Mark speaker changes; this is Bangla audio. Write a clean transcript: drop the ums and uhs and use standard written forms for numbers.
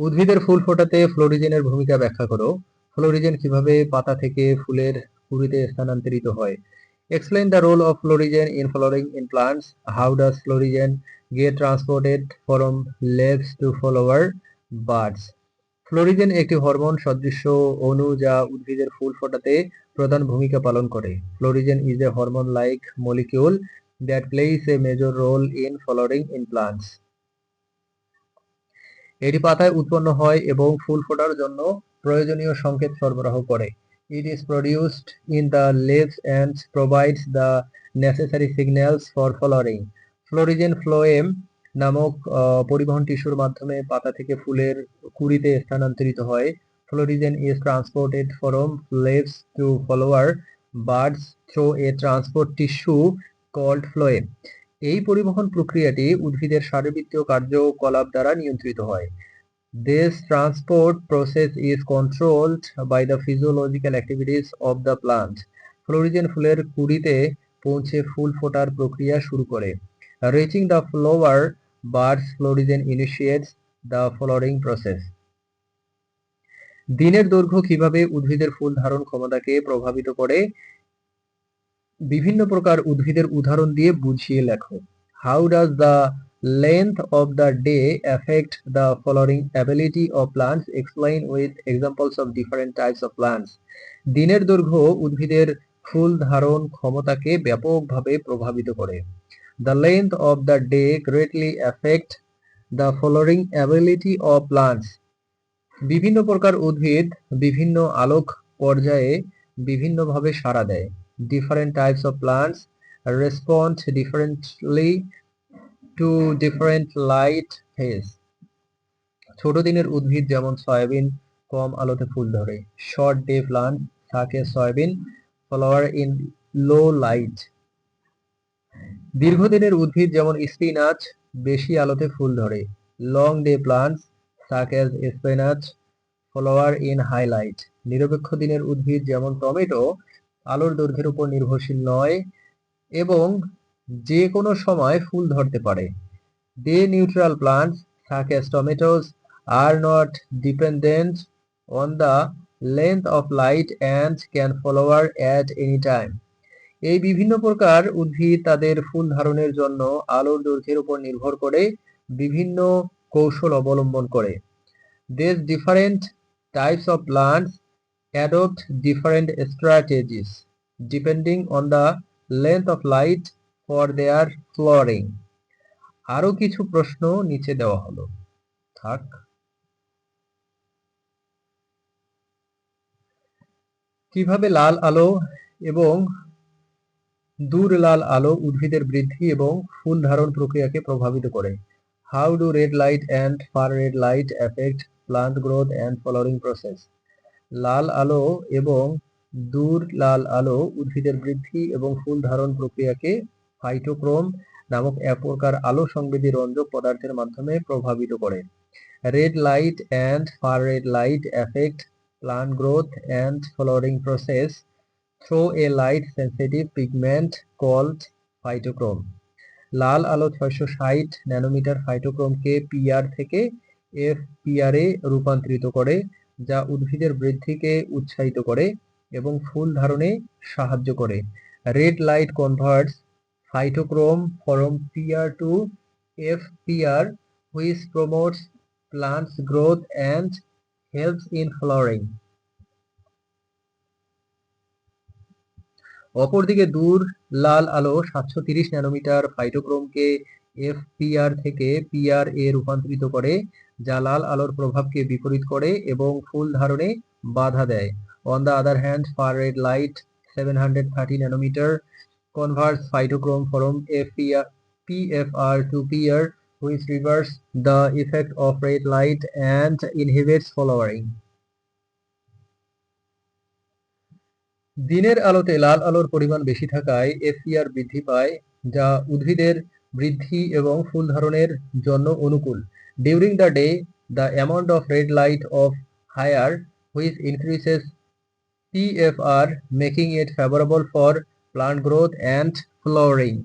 Speaker 1: উদ্ভিদের ফুল ফোটাতে ফ্লোরিজেনের ভূমিকা ব্যাখ্যা করো। ফ্লোরিজেন কিভাবে পাতা থেকে ফুলের কুঁড়িতে স্থানান্তরিত হয়? Explain the role of phlorizin in flowering in plants. How does phlorizin get transported from leaves to flower buds? Florigen একটি হরমোন সদৃশ অণু যা উদ্ভিদের ফুল ফোটাতে প্রধান ভূমিকা পালন করে। Florigen is a hormone-like molecule that plays a major role in flowering in plants. এটি পাতায় উৎপন্ন হয় এবং ফুল ফোটার জন্য প্রয়োজনীয় সংকেত সরবরাহ করে। It is produced in the leaves and provides the necessary signals for flowering. Florigen phloem নামক পরিবহন টিস্যুর মাধ্যমে পাতা থেকে ফুলের কুঁড়িতে স্থানান্তরিত হয়। Florigen is transported from leaves to flower buds through a transport tissue called phloem. এই পরিবহন প্রক্রিয়াটি উদ্ভিদের শারীরবৃত্তীয় কার্যকলাপ দ্বারা নিয়ন্ত্রিত হয়। This transport process is controlled by the physiological activities of the plant. Florigen ফুলের কুঁড়িতে পৌঁছে ফুল ফোটার প্রক্রিয়া শুরু করে। Reaching the flower buds, florigen initiates the flowering process. দিনের দৈর্ঘ্য কিভাবে উদ্ভিদের ফুল ধারণ ক্ষমতাকে প্রভাবিত করে? বিভিন্ন প্রকার উদ্ভিদের উদাহরণ দিয়ে বুঝিয়ে লেখো। How does the length of the day affect the flowering ability of plants? Explain with examples of different types of plants. দিনের দৈর্ঘ্য উদ্ভিদের ফুল ধারণ ক্ষমতাকে ব্যাপকভাবে প্রভাবিত করে। The length of the day greatly affect the flowering ability of plants. বিভিন্ন প্রকার উদ্ভিদ বিভিন্ন আলোক পর্যায়ে বিভিন্নভাবে সাড়া দেয়। Different types of plants respond differently to different light phase. ছোট দিনের উদ্ভিদ যেমন সয়াবিন কম আলোতে ফুল ধরে। Short day plants such as soybean flower in low light. দীর্ঘদিনের উদ্ভিদ যেমন স্পিনাচ বেশি আলোতে ফুল ধরে। Long day plants such as spinach flower in high light. নিরপেক্ষ দিনের উদ্ভিদ যেমন টমেটো আলোর দৈর্ঘ্যের উপর নির্ভরশীল নয় এবং যে কোনো সময় ফুল ধরতে পারে। Day neutral plants such as tomatoes are not dependent on the length of light and can flower at any time. এই বিভিন্ন প্রকার উদ্ভিদ তাদের ফুল ধারণের জন্য আলোর দৈর্ঘ্যের উপর নির্ভর করে বিভিন্ন কৌশল অবলম্বন করে। These different types of plants adopt different strategies depending on the length of light for their flowering. আরো কিছু প্রশ্ন নিচে দেওয়া হলো। থাক। কিভাবে লাল আলো এবং দূর লাল আলো উদ্ভিদের বৃদ্ধি এবং ফুল ধারণ প্রক্রিয়াকে প্রভাবিত করে? How do red light and far red light affect plant growth and flowering process? লাল আলো এবং দূর লাল আলো উদ্ভিদের বৃদ্ধি এবং ফুল ধারণ প্রক্রিয়াকে ফাইটোক্রোম নামক এক প্রকার আলো সংবেদী রঞ্জক পদার্থের মাধ্যমে প্রভাবিত করে। Red light and far red light affect plant growth and flowering process through a light sensitive pigment called phytochrome. লাল আলো 660 ন্যানোমিটার ফাইটোক্রোমকে পিআর থেকে এফপিআর এ রূপান্তরিত করে যা উদ্ভিদের বৃদ্ধিকে উৎসাহিত করে এবং ফুল ধারণে সাহায্য করে। Red light converts phytochrome from PR to FPR which promotes plants growth and helps in flowering. অপরদিকে দূর লাল আলো 730 ন্যানোমিটার ফাইটোক্রোমকে এফপিআর থেকে পিআর এ রূপান্তরিত করে যা লাল আলোর প্রভাবকে বিপরীত করে এবং ফুল ধারণে বাধা দেয়। On the other hand, far red light 730 nanometer converts phytochrome from PFR to PR which reverses the effect of red light and inhibits flowering. দিনের আলোতে লাল আলোর পরিমাণ বেশি থাকায় এফপিআর বৃদ্ধি পায় যা উদ্ভিদের বৃদ্ধি এবং ফুল ধারণের জন্য অনুকূল। During the day, the amount of red light of higher which increases PFR making it favorable for plant growth and flowering.